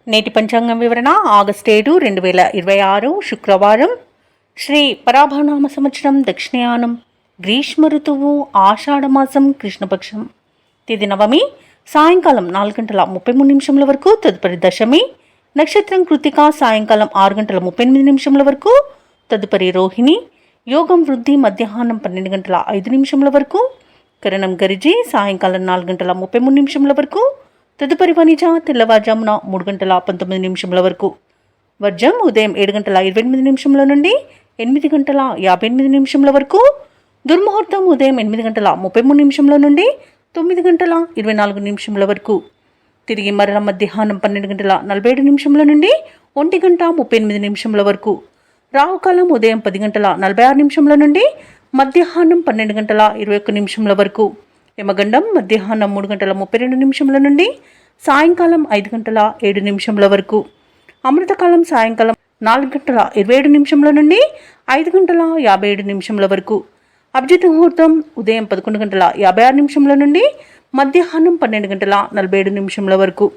నేటి పంచాంగం వివరణ ఆగస్టు 7, 2026 శుక్రవారం. శ్రీ పరాభనామ సంవత్సరం దక్షిణయానం, గ్రీష్మ ఋతువు, ఆషాఢమాసం, కృష్ణపక్షం. తిథి నవమి, సాయంకాలం 4:33 వరకు. తదుపరి దశమి, నక్షత్రం కృతిక, సాయంకాలం 6:38 వరకు. తదుపరి రోహిణి. యోగం వృద్ధి, మధ్యాహ్నం 12:05 వరకు. కరణం గరిజి, సాయంకాలం 4:33 వరకు. తదుపరి వనిజ, తెల్లవారుజామున 3:19 వరకు. వర్జం ఉదయం 7:28 నుండి 8:58 వరకు. దుర్ముహూర్తం ఉదయం 8:33 నుండి 9:24 వరకు. తిరిగి మరల మధ్యాహ్నం 12:47 నుండి 1:38 వరకు. రాహుకాలం ఉదయం 10:46 నుండి మధ్యాహ్నం 12:21 వరకు. యమగండం మధ్యాహ్నం 3:32 నుండి సాయంకాలం 5:07 వరకు. అమృతకాలం సాయంకాలం 4:27 నుండి 5:57 వరకు. అభిజిత్ ముహూర్తం ఉదయం 11:56 నుండి మధ్యాహ్నం 12:47 వరకు.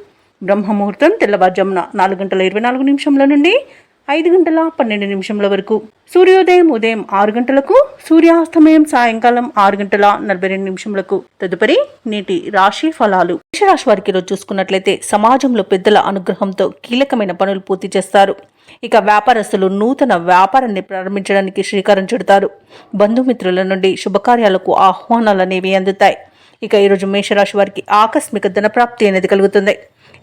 బ్రహ్మ ముహూర్తం తెల్లవారుజామున 4:24 నుండి 5:12 వరకు. సూర్యోదయం ఉదయం 6 గంటలకు, సూర్యాస్తమయం సాయంకాలం 6:42. తదుపరి నేటి రాశి ఫలాలు. మేషరాశి వారికి రోజు చూసుకున్నట్లయితే సమాజంలో పెద్దల అనుగ్రహంతో కీలకమైన పనులు పూర్తి చేస్తారు. ఇక వ్యాపారస్తులు నూతన వ్యాపారాన్ని ప్రారంభించడానికి శ్రీకారం చుడతారు. బంధుమిత్రుల నుండి శుభకార్యాలకు ఆహ్వానాలు అనేవి అందుతాయి. ఇక ఈరోజు మేషరాశి వారికి ఆకస్మిక ధనప్రాప్తి అనేది కలుగుతుంది.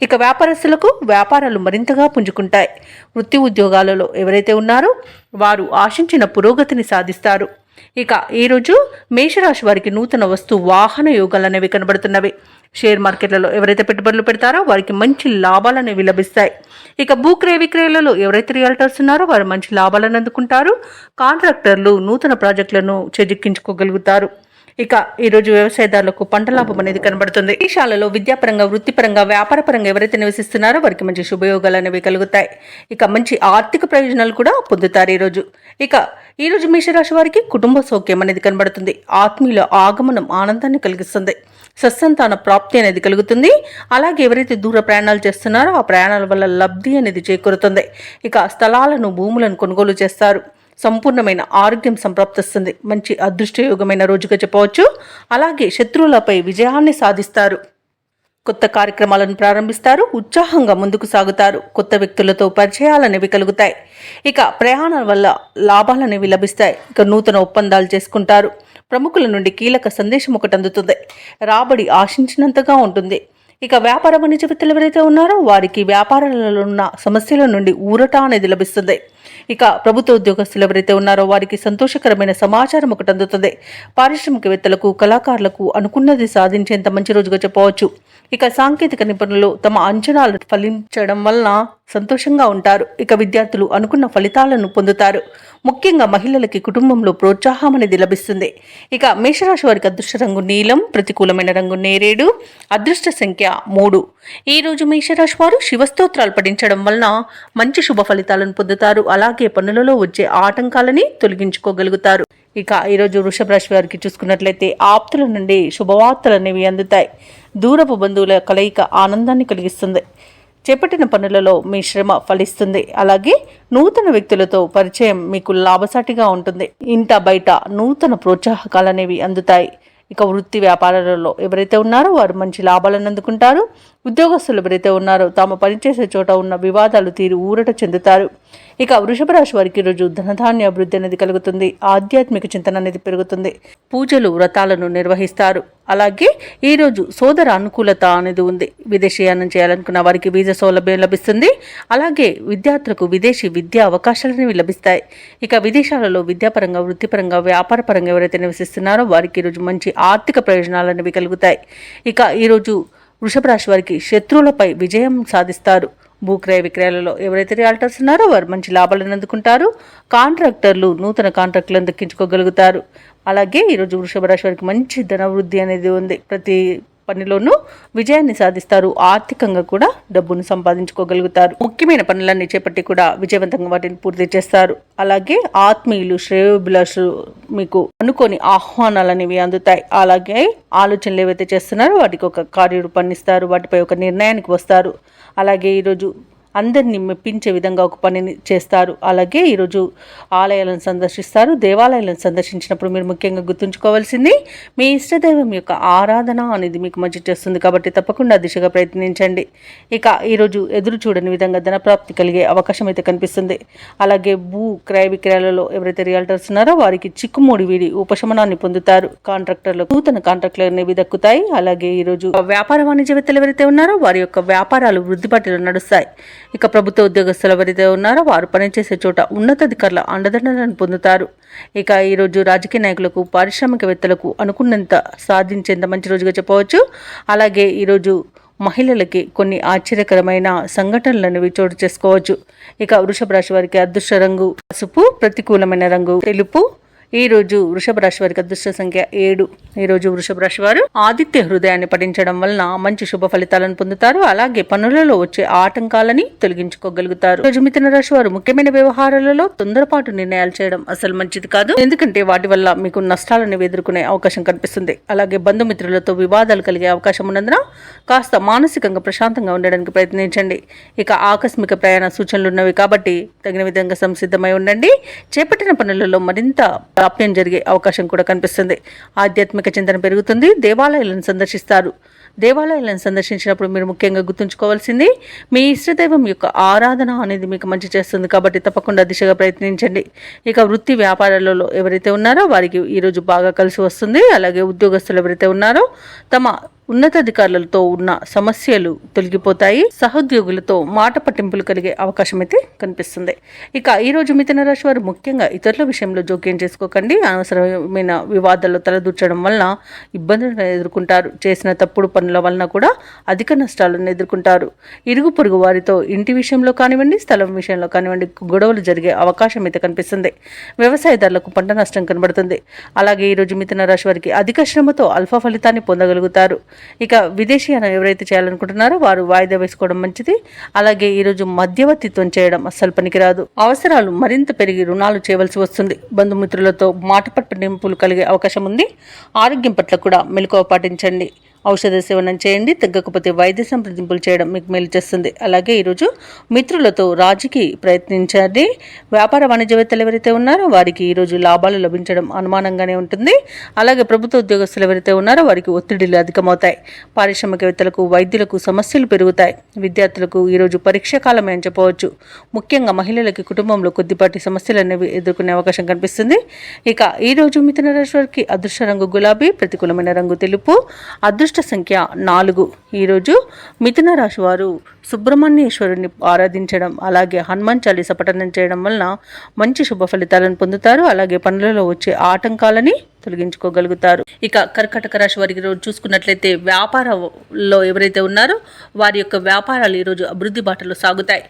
ఇక వ్యాపారస్తులకు వ్యాపారాలు మరింతగా పుంజుకుంటాయి. వృత్తి ఉద్యోగాలలో ఎవరైతే ఉన్నారో వారు ఆశించిన పురోగతిని సాధిస్తారు. ఇక ఈరోజు మేషరాశి వారికి నూతన వస్తు వాహన యోగాలు అనేవి కనబడుతున్నవి. షేర్ మార్కెట్లలో ఎవరైతే పెట్టుబడులు పెడతారో వారికి మంచి లాభాలు అనేవి లభిస్తాయి. ఇక భూక్రయ విక్రయాలలో ఎవరైతే రియల్టర్స్ ఉన్నారో వారు మంచి లాభాలను అందుకుంటారు. కాంట్రాక్టర్లు నూతన ప్రాజెక్టులను చేజిక్కించుకోగలుగుతారు. ఇక ఈరోజు వ్యవసాయదారులకు పంట లాభం అనేది కనబడుతుంది. విదేశాలలో విద్యాపరంగా, వృత్తిపరంగా, వ్యాపారపరంగా ఎవరైతే నివసిస్తున్నారో వారికి మంచి శుభయోగాలు అనేవి కలుగుతాయి. ఇక మంచి ఆర్థిక ప్రయోజనాలు కూడా పొందుతారు ఈరోజు. ఇక ఈరోజు మేషరాశి వారికి కుటుంబ సౌఖ్యం అనేది కనబడుతుంది. ఆత్మీయుల ఆగమనం ఆనందాన్ని కలిగిస్తుంది. సత్సంతాన ప్రాప్తి అనేది కలుగుతుంది. అలాగే ఎవరైతే దూర ప్రయాణాలు చేస్తున్నారో ఆ ప్రయాణాల వల్ల లబ్ధి అనేది చేకూరుతుంది. ఇక స్థలాలను, భూములను కొనుగోలు చేస్తారు. సంపూర్ణమైన ఆరోగ్యం సంప్రాప్తిస్తుంది. మంచి అదృష్టయోగమైన రోజుగా చెప్పవచ్చు. అలాగే శత్రువులపై విజయాన్ని సాధిస్తారు. కొత్త కార్యక్రమాలను ప్రారంభిస్తారు. ఉత్సాహంగా ముందుకు సాగుతారు. కొత్త వ్యక్తులతో పరిచయాలనేవి కలుగుతాయి. ఇక ప్రయాణాల వల్ల లాభాలనేవి లభిస్తాయి. ఇక నూతన ఒప్పందాలు చేసుకుంటారు. ప్రముఖుల నుండి కీలక సందేశం ఒకటి అందుతుంది. రాబడి ఆశించినంతగా ఉంటుంది. ఇక వ్యాపార వాణిజ్య వ్యక్తులు ఎవరైతే ఉన్నారో వారికి వ్యాపారాలలో ఉన్న సమస్యల నుండి ఊరట అనేది లభిస్తుంది. ఇక ప్రభుత్వ ఉద్యోగస్తులు ఎవరైతే ఉన్నారో వారికి సంతోషకరమైన సమాచారం ఒకటి అందుతుంది. పారిశ్రామికవేత్తలకు, కళాకారులకు అనుకున్నది సాధించేంత మంచి రోజుగా చెప్పవచ్చు. ఇక సాంకేతిక నిపుణులు తమ అంచనాలు ఫలించడం వలన సంతోషంగా ఉంటారు. ఇక విద్యార్థులు అనుకున్న ఫలితాలను పొందుతారు. ముఖ్యంగా మహిళలకి కుటుంబంలో ప్రోత్సాహం అనేది లభిస్తుంది. ఇక మేషరాశి వారికి అదృష్ట రంగు నీలం, ప్రతికూలమైన రంగు నేరేడు, అదృష్ట సంఖ్య 3. ఈ రోజు మేషరాశి వారు శివస్తోత్రాలు పఠించడం వలన మంచి శుభ ఫలితాలను పొందుతారు. అలాగే పనులలో వచ్చే ఆటంకాలని తొలగించుకోగలుగుతారు. ఇక ఈరోజు వృషభ రాశి వారికి చూసుకున్నట్లయితే ఆప్తుల నుండి శుభవార్తలు అనేవి అందుతాయి. దూరపు బంధువుల కలయిక ఆనందాన్ని కలిగిస్తుంది. చేపట్టిన పనులలో మీ శ్రమ ఫలిస్తుంది. అలాగే నూతన వ్యక్తులతో పరిచయం మీకు లాభసాటిగా ఉంటుంది. ఇంట బయట నూతన ప్రోత్సాహకాలు అనేవి అందుతాయి. ఇక వృత్తి వ్యాపారాలలో ఎవరైతే ఉన్నారో వారు మంచి లాభాలను అందుకుంటారు. ఉద్యోగస్తులు ఎవరైతే ఉన్నారో తాము పనిచేసే చోట ఉన్న వివాదాలు తీరి ఊరట చెందుతారు. ఇక వృషభ రాశి వారికి ఈరోజు ధనధాన్య అభివృద్ధి అనేది కలుగుతుంది. ఆధ్యాత్మిక చింతన అనేది పెరుగుతుంది. పూజలు, వ్రతాలను నిర్వహిస్తారు. అలాగే ఈరోజు సోదర అనుకూలత అనేది ఉంది. విదేశీయానం చేయాలనుకున్న వారికి వీసా సౌలభ్యం లభిస్తుంది. అలాగే విద్యార్థులకు విదేశీ విద్యా అవకాశాలు అనేవి లభిస్తాయి. ఇక విదేశాలలో విద్యాపరంగా, వృత్తిపరంగా, వ్యాపారపరంగా ఎవరైతే నివసిస్తున్నారో వారికి ఈరోజు మంచి ఆర్థిక ప్రయోజనాలు అనేవి కలుగుతాయి. ఇక ఈరోజు వృషభ రాశి వారికి శత్రువులపై విజయం సాధిస్తారు. భూక్రయ విక్రయాలలో ఎవరైతే రియాల్టర్స్ ఉన్నారో వారు మంచి లాభాలను అందుకుంటారు. కాంట్రాక్టర్లు నూతన కాంట్రాక్టులను దక్కించుకోగలుగుతారు. అలాగే ఈరోజు వృషభ రాశి వారికి మంచి ధనవృద్ధి అనేది ఉంది. ప్రతి పనిలోనూ విజయాన్ని సాధిస్తారు. ఆర్థికంగా కూడా డబ్బును సంపాదించుకోగలుగుతారు. ముఖ్యమైన పనులన్నీ చేపట్టి కూడా విజయవంతంగా వాటిని పూర్తి చేస్తారు. అలాగే ఆత్మీయులు, శ్రేయోభిలాషులు మీకు అనుకోని ఆహ్వానాలు అనేవి అందుతాయి. అలాగే ఆలోచనలు ఏవైతే చేస్తున్నారో వాటికి ఒక కార్యరూపాన్ని ఇస్తారు. వాటిపై ఒక నిర్ణయానికి వస్తారు. అలాగే ఈరోజు అందరినీ మెప్పించే విధంగా ఒక పనిని చేస్తారు. అలాగే ఈరోజు ఆలయాలను సందర్శిస్తారు. దేవాలయాలను సందర్శించినప్పుడు మీరు ముఖ్యంగా గుర్తుంచుకోవాల్సింది మీ ఇష్టదైవం యొక్క ఆరాధన అనేది మీకు మంచి చేస్తుంది కాబట్టి తప్పకుండా దిశగా ప్రయత్నించండి. ఇక ఈరోజు ఎదురు చూడని విధంగా ధనప్రాప్తి కలిగే అవకాశం అయితే కనిపిస్తుంది. అలాగే భూ క్రయ విక్రయాలలో ఎవరైతే రియల్టర్స్ ఉన్నారో వారికి చిక్కుముడి వీడి ఉపశమనాన్ని పొందుతారు. కాంట్రాక్టర్లకు నూతన కాంట్రాక్టులు అనేవి దక్కుతాయి. అలాగే ఈరోజు వ్యాపార వాణిజ్యవేత్తలు ఎవరైతే ఉన్నారో వారి యొక్క వ్యాపారాలు వృద్ధిపాటిలో నడుస్తాయి. ఇక ప్రభుత్వ ఉద్యోగస్తులు ఎవరైతే ఉన్నారో వారు పనిచేసే చోట ఉన్నతాధికారుల అండదండలను పొందుతారు. ఇక ఈరోజు రాజకీయ నాయకులకు పారిశ్రామికవేత్తలకు అనుకున్నంత సాధించేంత మంచి రోజుగా చెప్పవచ్చు. అలాగే ఈరోజు మహిళలకి కొన్ని ఆశ్చర్యకరమైన సంఘటనలు అనేవి చోటు చేసుకోవచ్చు. ఇక వృషభ రాశి వారికి అదృష్ట రంగు పసుపు, ప్రతికూలమైన రంగు తెలుపు. ఈ రోజు వృషభ రాశి వారికి అదృష్ట సంఖ్య 7. ఈ రోజు వృషభ రాశి వారు ఆదిత్య హృదయాన్ని పఠించడం వలన మంచి శుభ ఫలితాలను పొందుతారు. అలాగే పనులలో వచ్చే ఆటంకాలని తొలగించుకోగలుగుతారు. రోజు మిథున రాశి వారు ముఖ్యమైన వ్యవహారాలలో తొందరపాటు నిర్ణయాలు చేయడం అసలు మంచిది కాదు. ఎందుకంటే వాటి వల్ల మీకు నష్టాలను ఎదుర్కొనే అవకాశం కనిపిస్తుంది. అలాగే బంధుమిత్రులతో వివాదాలు కలిగే అవకాశం ఉన్నందున కాస్త మానసికంగా ప్రశాంతంగా ఉండడానికి ప్రయత్నించండి. ఇక ఆకస్మిక ప్రయాణ సూచనలు ఉన్నవి కాబట్టి తగిన విధంగా సంసిద్ధమై ఉండండి. చేపట్టిన పనులలో మరింత ప్రాప్యం జరిగే అవకాశం కూడా కనిపిస్తుంది. ఆధ్యాత్మిక చింతన పెరుగుతుంది. దేవాలయాలను సందర్శిస్తారు. దేవాలయాలను సందర్శించినప్పుడు మీరు ముఖ్యంగా గుర్తుంచుకోవాల్సింది మీ ఇష్టదైవం యొక్క ఆరాధన అనేది మీకు మంచి చేస్తుంది కాబట్టి తప్పకుండా దిశగా ప్రయత్నించండి. ఇక వృత్తి వ్యాపారాలలో ఎవరైతే ఉన్నారో వారికి ఈరోజు బాగా కలిసి వస్తుంది. అలాగే ఉద్యోగస్తులు ఎవరైతే ఉన్నారో తమ ఉన్నతాధికారులతో ఉన్న సమస్యలు తొలగిపోతాయి. సహోద్యోగులతో మాట పట్టింపులు కలిగే అవకాశం అయితే కనిపిస్తుంది. ఇక ఈరోజు మిథున రాశి వారు ముఖ్యంగా ఇతరుల విషయంలో జోక్యం చేసుకోకండి. అనవసరమైన వివాదాల్లో తలదూర్చడం వలన ఇబ్బందులను ఎదుర్కొంటారు. చేసిన తప్పుడు పనుల వలన కూడా అధిక నష్టాలను ఎదుర్కొంటారు. ఇరుగు పొరుగు వారితో ఇంటి విషయంలో కానివ్వండి, స్థలం విషయంలో కానివ్వండి గొడవలు జరిగే అవకాశం అయితే కనిపిస్తుంది. వ్యవసాయదారులకు పంట నష్టం కనబడుతుంది. అలాగే ఈరోజు మిథున రాశి వారికి అధిక శ్రమతో అల్ఫా ఫలితాన్ని పొందగలుగుతారు. ఇక విదేశీయానం ఎవరైతే చేయాలనుకుంటున్నారో వారు వాయిదా వేసుకోవడం మంచిది. అలాగే ఈరోజు మధ్యవర్తిత్వం చేయడం అస్సలు పనికిరాదు. అవసరాలు మరింత పెరిగి రుణాలు చేయవలసి వస్తుంది. బంధుమిత్రులతో మాట పట్టింపులు కలిగే అవకాశం ఉంది. ఆరోగ్యం పట్ల కూడా మెలకువ పాటించండి. ఔషధ సేవనం చేయండి. తగ్గకపోతే వైద్య సంప్రదింపులు చేయడం మీకు మేలు చేస్తుంది. అలాగే ఈరోజు మిత్రులతో రాజీకి ప్రయత్నించండి. వ్యాపార వాణిజ్యవేత్తలు ఎవరైతే ఉన్నారో వారికి ఈరోజు లాభాలు లభించడం అనుమానంగానే ఉంటుంది. అలాగే ప్రభుత్వ ఉద్యోగస్తులు ఎవరైతే ఉన్నారో వారికి ఒత్తిడిలు అధికమవుతాయి. పారిశ్రామికవేత్తలకు, వైద్యులకు సమస్యలు పెరుగుతాయి. విద్యార్థులకు ఈరోజు పరీక్షా కాలమే అని చెప్పవచ్చు. ముఖ్యంగా మహిళలకి కుటుంబంలో కొద్దిపాటి సమస్యలు అనేవి ఎదుర్కొనే అవకాశం కనిపిస్తుంది. ఇక ఈరోజు మిథున రాశి వారికి అదృష్ట రంగు గులాబీ, ప్రతికూలమైన రంగు తెలుపు, అదృష్ట సంఖ్య 4. ఈరోజు మిథున రాశి వారు సుబ్రహ్మణ్యేశ్వరుని ఆరాధించడం అలాగే హనుమాన్ చాలీస పఠనం చేయడం వలన మంచి శుభ ఫలితాలను పొందుతారు. అలాగే పనులలో వచ్చే ఆటంకాలని తొలగించుకోగలుగుతారు. ఇక కర్కాటక రాశి వారికి రోజు చూసుకున్నట్లయితే వ్యాపారంలో ఎవరైతే ఉన్నారో వారి యొక్క వ్యాపారాలు ఈరోజు అభివృద్ధి బాటలో సాగుతాయి.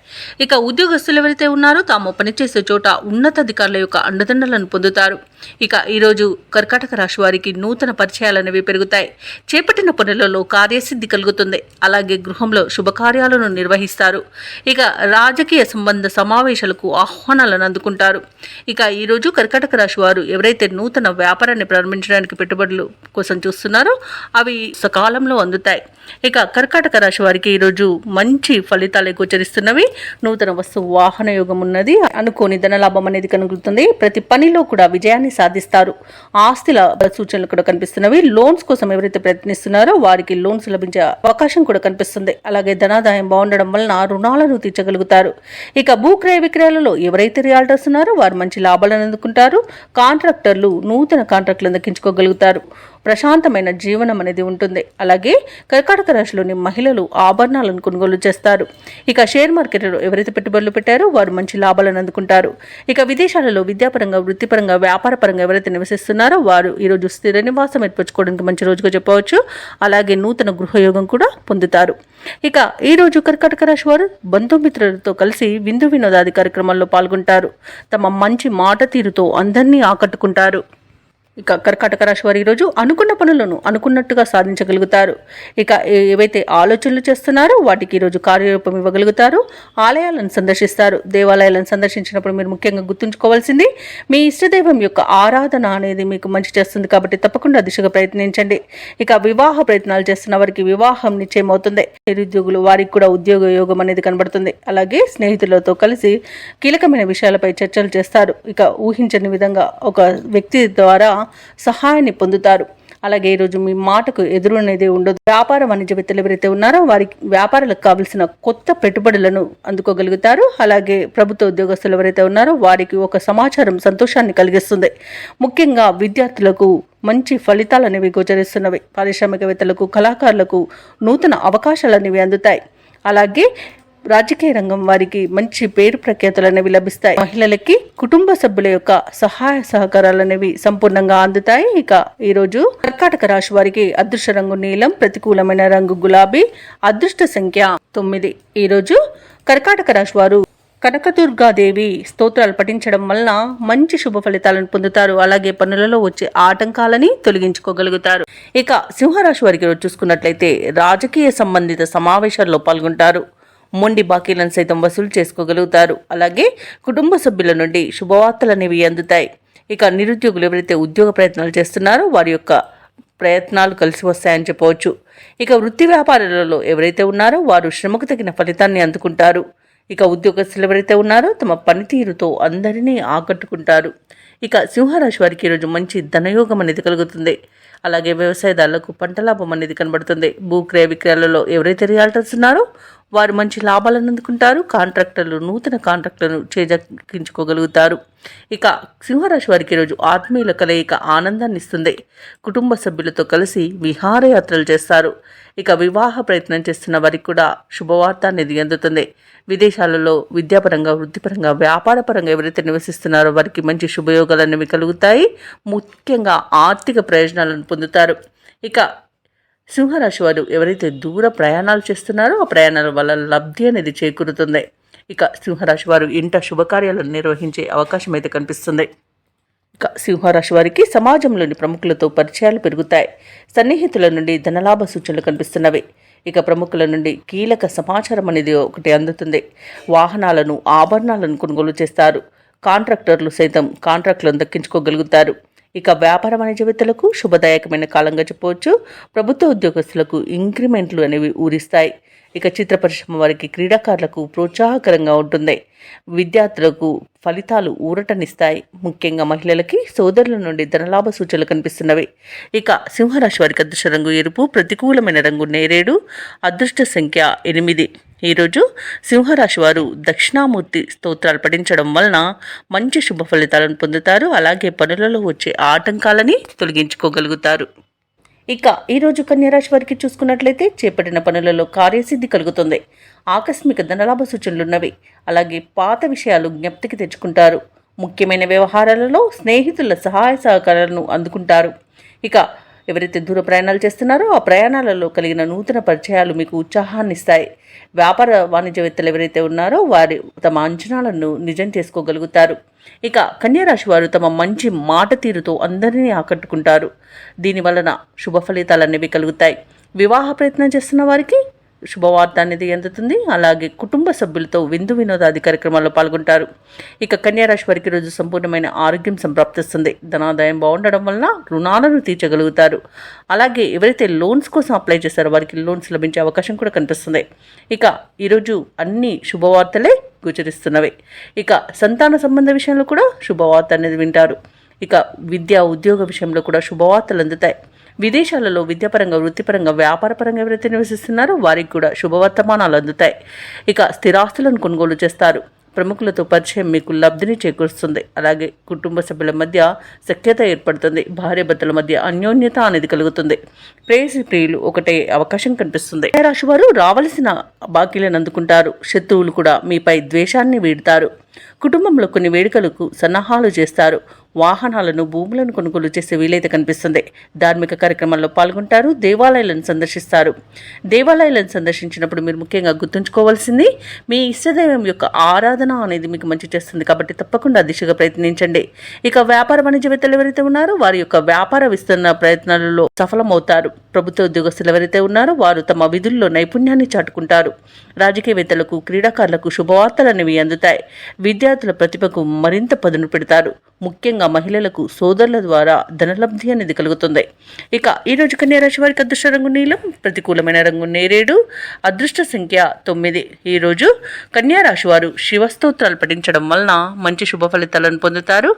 ఇక ఉద్యోగస్తులు ఎవరైతే ఉన్నారో తాము పనిచేసే చోట ఉన్నతాధికారుల యొక్క అండదండలను పొందుతారు. ఇక ఈరోజు కర్కాటక రాశి వారికి నూతన పరిచయాలు అనేవి పెరుగుతాయి. చేపట్టిన పనులలో కార్యసిద్ధి కలుగుతుంది. అలాగే గృహంలో శుభకార్యాలను నిర్వహిస్తారు. ఇక రాజకీయ సంబంధ సమావేశాలకు ఆహ్వానాలను అందుకుంటారు. ఇక ఈరోజు కర్కాటక రాశి వారు ఎవరైతే నూతన వ్యాపారాన్ని ప్రారంభించడానికి పెట్టుబడులు కోసం చూస్తున్నారో అవి సకాలంలో అందుతాయి. ఇక కర్కాటక రాశి వారికి ఈరోజు మంచి ఫలితాలు గోచరిస్తున్నవి. నూతన వస్తు వాహన యోగం ఉన్నది. అనుకోని ధనలాభం అనేది కనుగొంటుంది. ప్రతి పనిలో కూడా విజయాన్ని సాధిస్తారు. ఆస్తుల సూచనలు కూడా కనిపిస్తున్నవి. లోన్స్ కోసం ఎవరైతే ప్రయత్నిస్తున్నారో వారికి లోన్స్ లభించే అవకాశం కూడా కనిపిస్తుంది. అలాగే ధనాదాయం బాగుండడం వలన రుణాలను తీర్చగలుగుతారు. ఇక భూక్రయ విక్రయాలలో ఎవరైతే రియాల్టర్స్ ఉన్నారో వారు మంచి లాభాలను అందుకుంటారు. కాంట్రాక్టర్లు నూతన కాంట్రాక్టులను దక్కించుకోగలుగుతారు. ప్రశాంతమైన జీవనం అనేది ఉంటుంది. అలాగే కర్కాటక రాశిలోని మహిళలు ఆభరణాలను కొనుగోలు చేస్తారు. ఇక షేర్ మార్కెట్లో ఎవరైతే పెట్టుబడులు పెట్టారో వారు మంచి లాభాలను అందుకుంటారు. ఇక విదేశాలలో విద్యాపరంగా, వృత్తిపరంగా, వ్యాపారపరంగా ఎవరైతే నివసిస్తున్నారో వారు ఈరోజు స్థిర నివాసం ఏర్పరచుకోవడానికి మంచి రోజుగా చెప్పవచ్చు. అలాగే నూతన గృహయోగం కూడా పొందుతారు. ఇక ఈరోజు కర్కాటక రాశి వారు బంధుమిత్రులతో కలిసి విందు వినోదాది కార్యక్రమాల్లో పాల్గొంటారు. తమ మంచి మాట తీరుతో అందరినీ ఆకట్టుకుంటారు. ఇక కర్కాటక రాశి వారు ఈరోజు అనుకున్న పనులను అనుకున్నట్టుగా సాధించగలుగుతారు. ఇక ఏవైతే ఆలోచనలు చేస్తున్నారో వాటికి ఈరోజు కార్యరూపం ఇవ్వగలుగుతారు. ఆలయాలను సందర్శిస్తారు. దేవాలయాలను సందర్శించినప్పుడు మీరు ముఖ్యంగా గుర్తుంచుకోవాల్సింది మీ ఇష్టదైవం యొక్క ఆరాధన అనేది మీకు మంచి చేస్తుంది కాబట్టి తప్పకుండా దిశగా ప్రయత్నించండి. ఇక వివాహ ప్రయత్నాలు చేస్తున్న వారికి వివాహం నిశ్చయమవుతుంది. నిరుద్యోగులు వారికి కూడా ఉద్యోగ యోగం అనేది కనబడుతుంది. అలాగే స్నేహితులతో కలిసి కీలకమైన విషయాలపై చర్చలు చేస్తారు. ఇక ఊహించని విధంగా ఒక వ్యక్తి ద్వారా సహాయాన్ని పొందుతారు. అలాగే ఈరోజు మీ మాటకు ఎదురు అనేది ఉండదు. వ్యాపార వాణిజ్యవేత్తలు ఎవరైతే ఉన్నారో వారికి వ్యాపారాలకు కావలసిన కొత్త పెట్టుబడులను అందుకోగలుగుతారు. అలాగే ప్రభుత్వ ఉద్యోగస్తులు ఎవరైతే ఉన్నారో వారికి ఒక సమాచారం సంతోషాన్ని కలిగిస్తుంది. ముఖ్యంగా విద్యార్థులకు మంచి ఫలితాలు అనేవి గోచరిస్తున్నవి. పారిశ్రామికవేత్తలకు, కళాకారులకు నూతన అవకాశాలు అనేవి అందుతాయి. అలాగే రాజకీయ రంగం వారికి మంచి పేరు ప్రఖ్యాతులు అనేవి లభిస్తాయి. మహిళలకి కుటుంబ సభ్యుల యొక్క సహాయ సహకారాలు అనేవి సంపూర్ణంగా అందుతాయి. ఇక ఈరోజు కర్కాటక రాశి వారికి అదృష్ట రంగు నీలం, ప్రతికూలమైన రంగు గులాబీ, అదృష్ట సంఖ్య 9. ఈరోజు కర్కాటక రాశి వారు కనకదుర్గాదేవి స్తోత్రాలు పఠించడం వలన మంచి శుభ ఫలితాలను పొందుతారు. అలాగే పనులలో వచ్చే ఆటంకాలని తొలగించుకోగలుగుతారు. ఇక సింహరాశి వారికి రోజు చూసుకున్నట్లయితే రాజకీయ సంబంధిత సమావేశాల్లో పాల్గొంటారు. మొండి బాకీలను సైతం వసూలు చేసుకోగలుగుతారు. అలాగే కుటుంబ సభ్యుల నుండి శుభవార్తలు అనేవి అందుతాయి. ఇక నిరుద్యోగులు ఎవరైతే ఉద్యోగ ప్రయత్నాలు చేస్తున్నారో వారి యొక్క ప్రయత్నాలు కలిసి వస్తాయని చెప్పవచ్చు. ఇక వృత్తి వ్యాపారాలలో ఎవరైతే ఉన్నారో వారు శ్రమకు తగిన ఫలితాన్ని అందుకుంటారు. ఇక ఉద్యోగస్తులు ఎవరైతే ఉన్నారో తమ పనితీరుతో అందరినీ ఆకట్టుకుంటారు. ఇక సింహరాశి వారికి ఈరోజు మంచి ధనయోగం అనేది కలుగుతుంది. అలాగే వ్యవసాయదారులకు పంట లాభం అనేది కనబడుతుంది. భూ క్రయ విక్రయాలలో ఎవరైతే రియాల్టర్స్ ఉన్నారో వారు మంచి లాభాలను అందుకుంటారు. కాంట్రాక్టర్లు నూతన కాంట్రాక్టులను చేజెక్కించుకోగలుగుతారు. ఇక సింహరాశి వారికి ఈరోజు ఆత్మీయుల కలయిక ఆనందాన్ని ఇస్తుంది. కుటుంబ సభ్యులతో కలిసి విహారయాత్రలు చేస్తారు. ఇక వివాహ ప్రయత్నం చేస్తున్న వారికి కూడా శుభవార్త అనేది అందుతుంది. విదేశాలలో విద్యాపరంగా, వృత్తిపరంగా, వ్యాపారపరంగా ఎవరైతే నివసిస్తున్నారో వారికి మంచి శుభయోగాలు అనేవి కలుగుతాయి. ముఖ్యంగా ఆర్థిక ప్రయోజనాలను పొందుతారు. ఇక సింహరాశి వారు ఎవరైతే దూర ప్రయాణాలు చేస్తున్నారో ఆ ప్రయాణాల వల్ల లబ్ధి అనేది చేకూరుతుంది. ఇక సింహరాశి వారు ఇంట శుభకార్యాలను నిర్వహించే అవకాశం అయితే కనిపిస్తుంది. ఇక సింహరాశి వారికి సమాజంలోని ప్రముఖులతో పరిచయాలు పెరుగుతాయి. సన్నిహితుల నుండి ధనలాభ సూచనలు కనిపిస్తున్నవి. ఇక ప్రముఖుల నుండి కీలక సమాచారం అనేది ఒకటి అందుతుంది. వాహనాలను, ఆభరణాలను కొనుగోలు చేస్తారు. కాంట్రాక్టర్లు సైతం కాంట్రాక్టులను దక్కించుకోగలుగుతారు. ఇక వ్యాపార వాణిజ్యవేత్తలకు శుభదాయకమైన కాలంగా చెప్పవచ్చు. ప్రభుత్వ ఉద్యోగస్తులకు ఇంక్రిమెంట్లు అనేవి ఊరిస్తాయి. ఇక చిత్ర పరిశ్రమ వారికి, క్రీడాకారులకు ప్రోత్సాహకరంగా ఉంటుంది. విద్యార్థులకు ఫలితాలు ఊరటనిస్తాయి. ముఖ్యంగా మహిళలకి సోదరుల నుండి ధనలాభ సూచనలు కనిపిస్తున్నవి. ఇక సింహరాశి వారికి అదృష్ట రంగు ఎరుపు, ప్రతికూలమైన రంగు నేరేడు, అదృష్ట సంఖ్య 8. ఈరోజు సింహరాశి వారు దక్షిణామూర్తి స్తోత్రాలు పఠించడం వలన మంచి శుభ ఫలితాలను పొందుతారు. అలాగే పనులలో వచ్చే ఆటంకాలని తొలగించుకోగలుగుతారు. ఇక ఈరోజు కన్యారాశి వారికి చూసుకున్నట్లయితే చేపట్టిన పనులలో కార్యసిద్ధి కలుగుతుంది. ఆకస్మిక ధనలాభ సూచనలున్నవి. అలాగే పాత విషయాలు జ్ఞప్తికి తెచ్చుకుంటారు. ముఖ్యమైన వ్యవహారాలలో స్నేహితుల సహాయ సహకారాలను అందుకుంటారు. ఇక ఎవరైతే దూర ప్రయాణాలు చేస్తున్నారో ఆ ప్రయాణాలలో కలిగిన నూతన పరిచయాలు మీకు ఉత్సాహాన్ని ఇస్తాయి. వ్యాపార వాణిజ్యవేత్తలు ఎవరైతే ఉన్నారో వారు తమ అంచనాలను నిజం చేసుకోగలుగుతారు. ఇక కన్యారాశి వారు తమ మంచి మాట తీరుతో అందరినీ ఆకట్టుకుంటారు. దీని వలన శుభ ఫలితాలు అనేవి కలుగుతాయి. వివాహ ప్రయత్నం చేస్తున్న వారికి శుభవార్త అనేది అందుతుంది. అలాగే కుటుంబ సభ్యులతో విందు వినోదాది కార్యక్రమాల్లో పాల్గొంటారు. ఇక కన్యారాశి వారికి రోజు సంపూర్ణమైన ఆరోగ్యం సంప్రాప్తిస్తుంది. ధనాదాయం బాగుండడం వలన రుణాలను తీర్చగలుగుతారు. అలాగే ఎవరైతే లోన్స్ కోసం అప్లై చేస్తారో వారికి లోన్స్ లభించే అవకాశం కూడా కనిపిస్తుంది. ఇక ఈరోజు అన్ని శుభవార్తలే గోచరిస్తున్నవి. ఇక సంతాన సంబంధ విషయంలో కూడా శుభవార్త అనేది వింటారు. ఇక విద్యా ఉద్యోగ విషయంలో కూడా శుభవార్తలు అందుతాయి. విదేశాలలో విద్యాపరంగా, వృత్తిపరంగా, వ్యాపారపరంగా ఎవరైతే నివసిస్తున్నారో వారికి కూడా శుభవర్తమానాలు అందుతాయి. ఇక స్థిరాస్తులను కొనుగోలు చేస్తారు. ప్రముఖులతో పరిచయం మీకు లబ్ధిని చేకూరుస్తుంది. అలాగే కుటుంబ సభ్యుల మధ్య సఖ్యత ఏర్పడుతుంది. భార్యాభర్తల మధ్య అన్యోన్యత అనేది కలుగుతుంది. ప్రేయసి ప్రియులు ఒకటే అవకాశం కనిపిస్తుంది. రాశి వారు రావలసిన బాకీలను అందుకుంటారు. శత్రువులు కూడా మీపై ద్వేషాన్ని వీడతారు. కుటుంబంలో కొన్ని వేడుకలకు సన్నాహాలు చేస్తారు. వాహనాలను, భూములను కొనుగోలు చేసే వీలైతే కనిపిస్తుంది. ధార్మిక కార్యక్రమాల్లో పాల్గొంటారు. దేవాలయాలను సందర్శిస్తారు. దేవాలయాలను సందర్శించినప్పుడు మీరు ముఖ్యంగా గుర్తుంచుకోవాల్సింది మీ ఇష్టదైవం యొక్క ఆరాధన అనేది మీకు మంచి చేస్తుంది కాబట్టి తప్పకుండా దిశగా ప్రయత్నించండి. ఇక వ్యాపార వాణిజ్యవేత్తలు ఎవరైతే ఉన్నారో వారి యొక్క వ్యాపార విస్తరణ ప్రయత్నాలలో సఫలమవుతారు. ప్రభుత్వ ఉద్యోగస్తులు ఎవరైతే ఉన్నారో వారు తమ విధుల్లో నైపుణ్యాన్ని చాటుకుంటారు. రాజకీయవేత్తలకు, క్రీడాకారులకు శుభవార్తలు అనేవి అందుతాయి. విద్యార్థుల ప్రతిభకు మరింత పదును పెడతారు. ముఖ్యంగా మహిళలకు సోదరుల ద్వారా ధనలబ్ధి అనేది కలుగుతుంది. ఇక ఈరోజు కన్యా రాశి వారికి అదృష్ట రంగు నీలం, ప్రతికూలమైన రంగు నేరేడు, అదృష్ట సంఖ్య 9. ఈరోజు కన్యా రాశి వారు శివస్తోత్రాలు పఠించడం వలన మంచి శుభ ఫలితాలను పొందుతారు.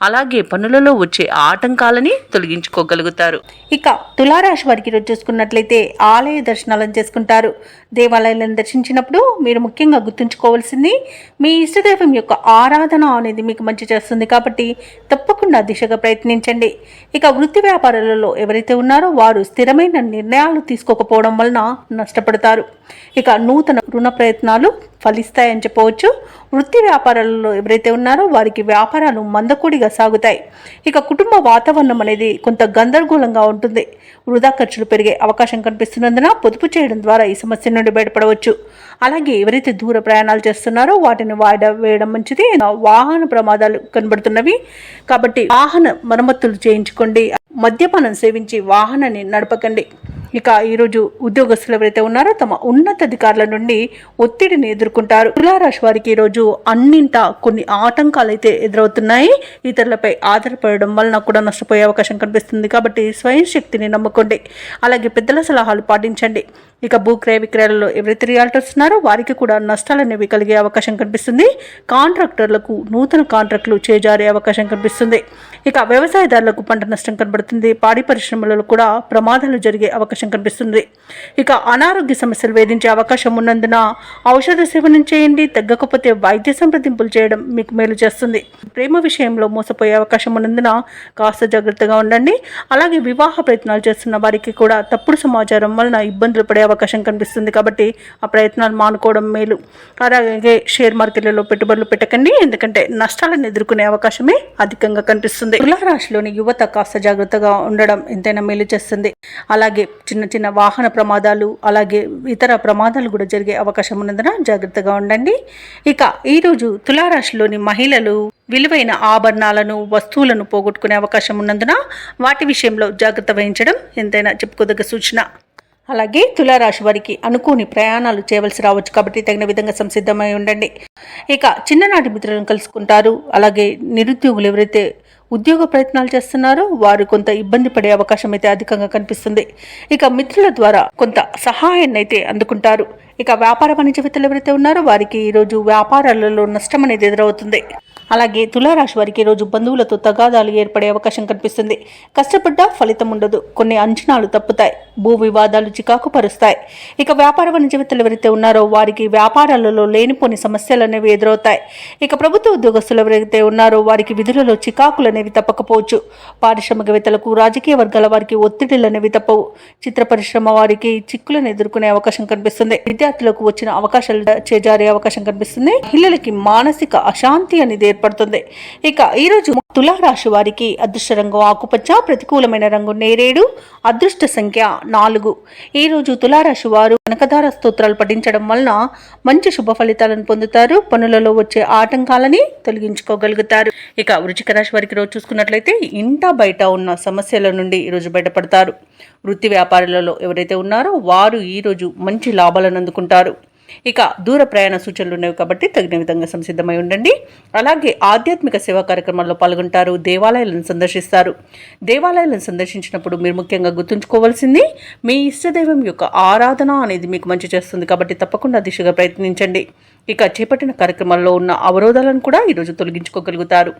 అలాగే పనులలో వచ్చే ఆటంకాలని తొలగించుకోగలుగుతారు. ఇక తులారాశి వారికి ఈరోజు చూసుకున్నట్లయితే ఆలయ దర్శనాలను చేసుకుంటారు. దేవాలయాలను దర్శించినప్పుడు మీరు ముఖ్యంగా గుర్తుంచుకోవాల్సింది మీ ఇష్టదైవం యొక్క ఆరాధన అనేది మీకు మంచి చేస్తుంది కాబట్టి తప్పకుండా దిశగా ప్రయత్నించండి. ఇక వృత్తి వ్యాపారాలలో ఎవరైతే ఉన్నారో వారు స్థిరమైన నిర్ణయాలు తీసుకోకపోవడం వలన నష్టపడతారు. ఇక నూతన రుణ ప్రయత్నాలు ఫలిస్తాయని చెప్పవచ్చు. వృత్తి వ్యాపారాలలో ఎవరైతే ఉన్నారో వారికి వ్యాపారాలు మందకొడిగా సాగుతాయి. ఇక కుటుంబ వాతావరణం అనేది కొంత గందరగోళంగా ఉంటుంది. వృధా ఖర్చులు పెరిగే అవకాశం కనిపిస్తున్నందున పొదుపు చేయడం ద్వారా ఈ సమస్య నుండి బయటపడవచ్చు. అలాగే ఎవరైతే దూర ప్రయాణాలు చేస్తున్నారో వాటిని వాయిదా వేయడం మంచిది. వాహన ప్రమాదాలు కనబడుతున్నవి కాబట్టి వాహన మరమ్మతులు చేయించుకోండి. మద్యపానం సేవించి వాహనాన్ని నడపకండి. ఇక ఈరోజు ఉద్యోగస్తులు ఎవరైతే ఉన్నారో తమ ఉన్నతాధికారుల నుండి ఒత్తిడిని ఎదుర్కొంటారు. తులారాశి వారికి ఈరోజు అన్నింటా కొన్ని ఆటంకాలు అయితే ఎదురవుతున్నాయి. ఇతరులపై ఆధారపడడం వలన కూడా నష్టపోయే అవకాశం కనిపిస్తుంది కాబట్టి స్వయం శక్తిని నమ్ముకోండి. అలాగే పెద్దల సలహాలు పాటించండి. ఇక భూక్రయ విక్రయాలలో ఎవరైతే రియాల్టర్స్ ఉన్నారో వారికి కూడా నష్టాలు అనేవి కలిగే అవకాశం కనిపిస్తుంది. కాంట్రాక్టర్లకు నూతన కాంట్రాక్టులు చేజారే అవకాశం కనిపిస్తుంది. ఇక వ్యవసాయదారులకు పంట నష్టం కనబడుతుంది. పాడి పరిశ్రమలలో కూడా ప్రమాదాలు జరిగే అవకాశం కనిపిస్తుంది. ఇక అనారోగ్య సమస్యలు వేధించే అవకాశం ఉన్నందున ఔషధ సేవనం చేయండి. తగ్గకపోతే వైద్య సంప్రదింపులు చేయడం మీకు మేలు చేస్తుంది. ప్రేమ విషయంలో మోసపోయే అవకాశం ఉన్నందున కాస్త జాగ్రత్తగా ఉండండి. అలాగే వివాహ ప్రయత్నాలు చేస్తున్న వారికి కూడా తప్పుడు సమాచారం వలన ఇబ్బందులు పడే అవకాశం కనిపిస్తుంది కాబట్టి ఆ ప్రయత్నాలు మానుకోవడం మేలు. అలాగే షేర్ మార్కెట్లలో పెట్టుబడులు పెట్టకండి, ఎందుకంటే నష్టాలను ఎదుర్కొనే అవకాశమే అధికంగా కనిపిస్తుంది. తులారాశిలోని యువత కాస్త జాగ్రత్తగా ఉండడం ఎంతైనా మేలు చేస్తుంది. అలాగే చిన్న చిన్న వాహన ప్రమాదాలు అలాగే ఇతర ప్రమాదాలు కూడా జరిగే అవకాశం ఉన్నందున జాగ్రత్తగా ఉండండి. ఇక ఈరోజు తులారాశిలోని మహిళలు విలువైన ఆభరణాలను, వస్తువులను పోగొట్టుకునే అవకాశం ఉన్నందున వాటి విషయంలో జాగ్రత్త వహించడం ఎంతైనా చెప్పుకోదగ్గ సూచన. అలాగే తులారాశి వారికి అనుకోని ప్రయాణాలు చేయవలసి రావచ్చు కాబట్టి తగిన విధంగా సంసిద్ధమై ఉండండి. ఇక చిన్ననాటి మిత్రులను కలుసుకుంటారు. అలాగే నిరుద్యోగులు ఎవరైతే ఉద్యోగ ప్రయత్నాలు చేస్తున్నారో వారు కొంత ఇబ్బంది పడే అవకాశం అయితే అధికంగా కనిపిస్తుంది. ఇక మిత్రుల ద్వారా కొంత సహాయాన్ని అయితే అందుకుంటారు. ఇక వ్యాపార వాణిజ్యవేత్తలు ఎవరైతే ఉన్నారో వారికి ఈరోజు వ్యాపారాలలో నష్టం అనేది ఎదురవుతుంది. అలాగే తులారాశి వారికి ఈరోజు బంధువులతో తగాదాలు ఏర్పడే అవకాశం కనిపిస్తుంది. కష్టపడ్డా ఫలితం ఉండదు. కొన్ని అంచనాలు తప్పుతాయి. భూ వివాదాలు చికాకు పరుస్తాయి. ఇక వ్యాపార వాణిజ్యవేత్తలు ఎవరైతే ఉన్నారో వారికి వ్యాపారాలలో లేనిపోని సమస్యలు అనేవి ఎదురవుతాయి. ఇక ప్రభుత్వ ఉద్యోగస్తులు ఎవరైతే ఉన్నారో వారికి విధులలో చికాకులు అనేవి తప్పకపోవచ్చు. పారిశ్రామికవేత్తలకు, రాజకీయ వర్గాల వారికి ఒత్తిడిలు అనేవి తప్పవు. చిత్ర పరిశ్రమ వారికి చిక్కులను ఎదుర్కొనే అవకాశం కనిపిస్తుంది. విద్యార్థులకు వచ్చిన అవకాశాలు చేజారే అవకాశం కనిపిస్తుంది. మహిళలకి మానసిక అశాంతి అనేది ఏర్పడుతుంది. ఇక ఈరోజు తులారాశి వారికి అదృష్ట రంగు ఆకుపచ్చ, ప్రతికూలమైన రంగు నేరేడు, అదృష్ట సంఖ్య 4. ఈరోజు తులారాశి వారు కనకదార స్తోత్రాలు పఠించడం వలన మంచి శుభ ఫలితాలను పొందుతారు. పనులలో వచ్చే ఆటంకాలని తొలగించుకోగలుగుతారు. ఇక వృశ్చిక రాశి వారికి రోజు చూసుకున్నట్లయితే ఇంట బయట ఉన్న సమస్యల నుండి ఈరోజు బయటపడతారు. వృత్తి వ్యాపారాలలో ఎవరైతే ఉన్నారో వారు ఈరోజు మంచి లాభాలను అందుకుంటారు. ఇక దూర ప్రయాణ సూచనలు ఉన్నవి కాబట్టి తగిన విధంగా సంసిద్ధమై ఉండండి. అలాగే ఆధ్యాత్మిక సేవా కార్యక్రమాల్లో పాల్గొంటారు. దేవాలయాలను సందర్శిస్తారు. దేవాలయాలను సందర్శించినప్పుడు మీరు ముఖ్యంగా గుర్తుంచుకోవాల్సింది మీ ఇష్టదైవం యొక్క ఆరాధన అనేది మీకు మంచి చేస్తుంది కాబట్టి తప్పకుండా దిశగా ప్రయత్నించండి. ఇక చేపట్టిన కార్యక్రమాల్లో ఉన్న అవరోధాలను కూడా ఈరోజు తొలగించుకోగలుగుతారు.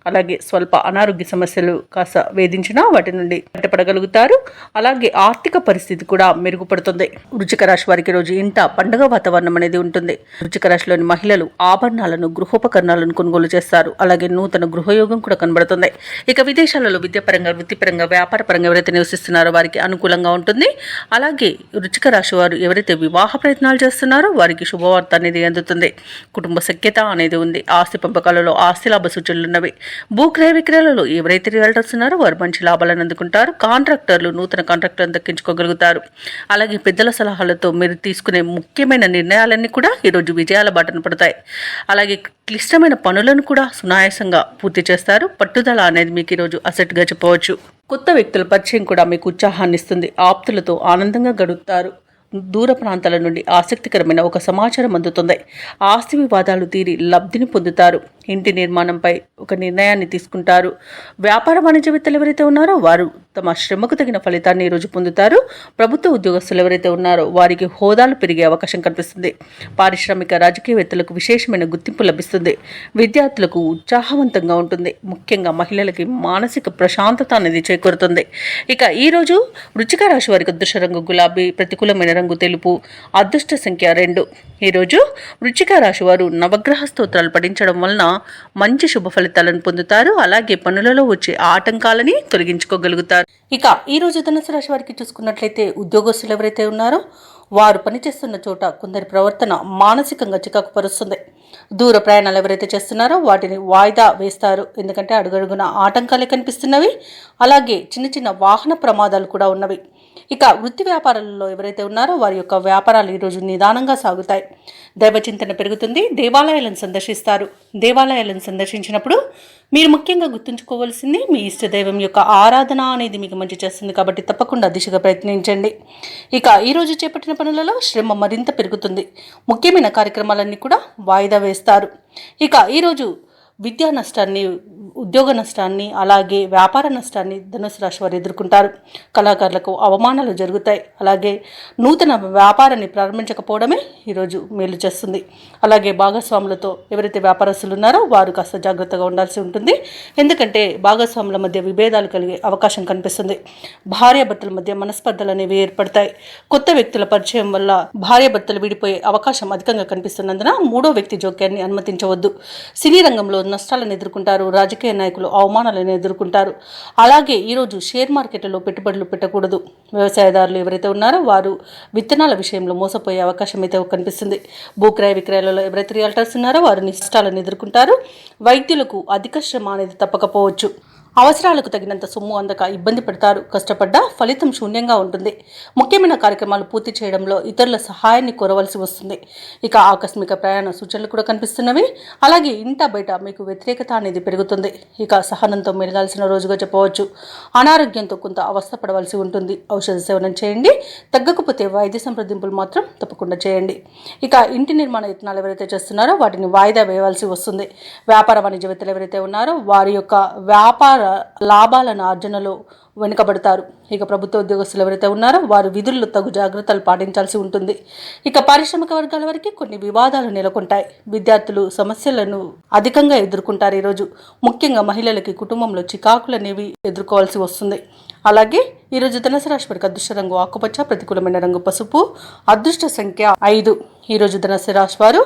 అలాగే స్వల్ప అనారోగ్య సమస్యలు కాస్త వేధించినా వాటి నుండి బయటపడగలుగుతారు. అలాగే ఆర్థిక పరిస్థితి కూడా మెరుగుపడుతుంది. వృశ్చిక రాశి వారికి రోజు ఇంట పండుగ వాతావరణం అనేది ఉంటుంది. వృశ్చిక రాశిలోని మహిళలు ఆభరణాలను, గృహోపకరణాలను కొనుగోలు చేస్తారు. అలాగే నూతన గృహయోగం కూడా కనబడుతుంది. ఇక విదేశాలలో విద్యాపరంగా, వృత్తిపరంగా, వ్యాపార పరంగా ఎవరైతే నివసిస్తున్నారో వారికి అనుకూలంగా ఉంటుంది. అలాగే వృశ్చిక రాశి వారు ఎవరైతే వివాహ ప్రయత్నాలు చేస్తున్నారో వారికి శుభవార్త అనేది అందుతుంది. కనిపిస్తుంది. కుటుంబ సఖ్యత అనేది ఉంది. ఆస్తి పంపకాలలో ఆస్తి లాభ సూచనలు ఉన్నవి. భూ క్రయ విక్రయాలలో ఎవరైతే రియల్టర్స్ ఉన్నారో వారు మంచి లాభాలను అందుకుంటారు. కాంట్రాక్టర్లు నూతన కాంట్రాక్టర్లను దక్కించుకోగలుగుతారు. అలాగే పెద్దల సలహాలతో మీరు తీసుకునే ముఖ్యమైన నిర్ణయాలన్నీ కూడా ఈరోజు విజయాల బాటన పడతాయి. అలాగే క్లిష్టమైన పనులను కూడా సునాయాసంగా పూర్తి చేస్తారు. పట్టుదల అనేది మీకు ఈరోజు అసెట్గా చెప్పవచ్చు. కొత్త వ్యక్తుల పరిచయం కూడా మీకు ఉత్సాహాన్ని ఇస్తుంది. ఆప్తులతో ఆనందంగా గడుపుతారు. దూర ప్రాంతాల నుండి ఆసక్తికరమైన ఒక సమాచారం అందుతుంది. ఆస్తి వివాదాలు తీరి లబ్ధిని పొందుతారు. ఇంటి నిర్మాణంపై ఒక నిర్ణయాన్ని తీసుకుంటారు. వ్యాపార వాణిజ్యవేత్తలు ఎవరైతే ఉన్నారో వారు తమ శ్రమకు తగిన ఫలితాన్ని ఈరోజు పొందుతారు. ప్రభుత్వ ఉద్యోగస్తులు ఎవరైతే ఉన్నారో వారికి హోదాలు పెరిగే అవకాశం కనిపిస్తుంది. పారిశ్రామిక రాజకీయవేత్తలకు విశేషమైన గుర్తింపు లభిస్తుంది. విద్యార్థులకు ఉత్సాహవంతంగా ఉంటుంది. ముఖ్యంగా మహిళలకి మానసిక ప్రశాంతత అనేది చేకూరుతుంది. ఇక ఈరోజు వృశ్చిక రాశి వారికి అదృష్ట రంగు గులాబీ, ప్రతికూలమైన రంగు తెలుపు, అదృష్ట సంఖ్య 2. ఈరోజు వృశ్చిక రాశి వారు నవగ్రహ స్తోత్రాలు పఠించడం వలన మంచి శుభ ఫలితాలను పొందుతారు. అలాగే పనులలో వచ్చే ఆటంకాలని తొలగించుకోగలుగుతారు. ఇక ఈరోజు ధనుసు రాశి వారికి చూసుకున్నట్లయితే ఉద్యోగస్తులు ఎవరైతే ఉన్నారో వారు పనిచేస్తున్న చోట కొందరి ప్రవర్తన మానసికంగా చికాకు పరుస్తుంది. దూర ప్రయాణాలు ఎవరైతే చేస్తున్నారో వాటిని వాయిదా వేస్తారు. ఎందుకంటే అడుగడుగున ఆటంకాలే కనిపిస్తున్నవి. అలాగే చిన్న చిన్న వాహన ప్రమాదాలు కూడా ఉన్నవి. ఇక వృత్తి వ్యాపారాలలో ఎవరైతే ఉన్నారో వారి యొక్క వ్యాపారాలు ఈరోజు నిదానంగా సాగుతాయి. దైవచింతన పెరుగుతుంది. దేవాలయాలను సందర్శిస్తారు. దేవాలయాలను సందర్శించినప్పుడు మీరు ముఖ్యంగా గుర్తుంచుకోవాల్సింది మీ ఇష్ట దైవం యొక్క ఆరాధన అనేది మీకు మంచి చేస్తుంది. కాబట్టి తప్పకుండా దిశగా ప్రయత్నించండి. ఇక ఈరోజు చేపట్టిన పనులలో శ్రమ మరింత పెరుగుతుంది. ముఖ్యమైన కార్యక్రమాలన్నీ కూడా వాయిదా వేస్తారు. ఇక ఈరోజు విద్యా నష్టాన్ని, ఉద్యోగ నష్టాన్ని, అలాగే వ్యాపార నష్టాన్ని ధనుసు రాశి వారు ఎదుర్కొంటారు. కళాకారులకు అవమానాలు జరుగుతాయి. అలాగే నూతన వ్యాపారాన్ని ప్రారంభించకపోవడమే ఈరోజు మేలు చేస్తుంది. అలాగే భాగస్వాములతో ఎవరైతే వ్యాపారస్తులు ఉన్నారో వారు కాస్త జాగ్రత్తగా ఉండాల్సి ఉంటుంది. ఎందుకంటే భాగస్వాముల మధ్య విభేదాలు కలిగే అవకాశం కనిపిస్తుంది. భార్యాభర్తల మధ్య మనస్పర్ధలు అనేవి ఏర్పడతాయి. కొత్త వ్యక్తుల పరిచయం వల్ల భార్యాభర్తలు విడిపోయే అవకాశం అధికంగా కనిపిస్తున్నందున మూడో వ్యక్తి జోక్యాన్ని అనుమతించవద్దు. సినీ రంగంలో నష్టాలను ఎదుర్కొంటారు. రాజకీయ నాయకులు అవమానాలను ఎదుర్కొంటారు. అలాగే ఈరోజు షేర్ మార్కెట్లలో పెట్టుబడులు పెట్టకూడదు. వ్యవసాయదారులు ఎవరైతే ఉన్నారో వారు విత్తనాల విషయంలో మోసపోయే అవకాశం అయితే కనిపిస్తుంది. భూక్రయ విక్రయాలలో ఎవరైతే రియల్టర్స్ ఉన్నారో వారు నష్టాలను ఎదుర్కొంటారు. వైద్యులకు అధిక శ్రమ అనేది తప్పకపోవచ్చు. అవసరాలకు తగినంత సొమ్ము అందక ఇబ్బంది పడతారు. కష్టపడ్డా ఫలితం శూన్యంగా ఉంటుంది. ముఖ్యమైన కార్యక్రమాలు పూర్తి చేయడంలో ఇతరుల సహాయాన్ని కోరవలసి వస్తుంది. ఇక ఆకస్మిక ప్రయాణ సూచనలు కూడా కనిపిస్తున్నవి. అలాగే ఇంట బయట మీకు వ్యతిరేకత అనేది పెరుగుతుంది. ఇక సహనంతో మెలగాల్సిన రోజుగా చెప్పవచ్చు. అనారోగ్యంతో కొంత అవస్థపడవలసి ఉంటుంది. ఔషధ సేవనం చేయండి. తగ్గకపోతే వైద్య సంప్రదింపులు మాత్రం తప్పకుండా చేయండి. ఇక ఇంటి నిర్మాణ యత్నాలు ఎవరైతే చేస్తున్నారో వాటిని వాయిదా వేయవలసి వస్తుంది. వ్యాపార వాణిజ్యవేత్తలు ఎవరైతే ఉన్నారో వారి యొక్క వ్యాపార లాభాలను ఆర్జనలో వెనుకబడతారు. ఇక ప్రభుత్వ ఉద్యోగస్తులు ఎవరైతే ఉన్నారో వారు విధుల్లో తగు జాగ్రత్తలు పాటించాల్సి ఉంటుంది. ఇక పారిశ్రామిక వర్గాల వరకు కొన్ని వివాదాలు నెలకొంటాయి. విద్యార్థులు సమస్యలను అధికంగా ఎదుర్కొంటారు. ఈరోజు ముఖ్యంగా మహిళలకి కుటుంబంలో చికాకులు అనేవి ఎదుర్కోవాల్సి వస్తుంది. అలాగే ఈరోజు ధనుసు రాశి వారికి అదృష్ట రంగు ఆకుపచ్చ, ప్రతికూలమైన రంగు పసుపు, అదృష్ట సంఖ్య 5. ఈరోజు ధనుసు రాశి వారు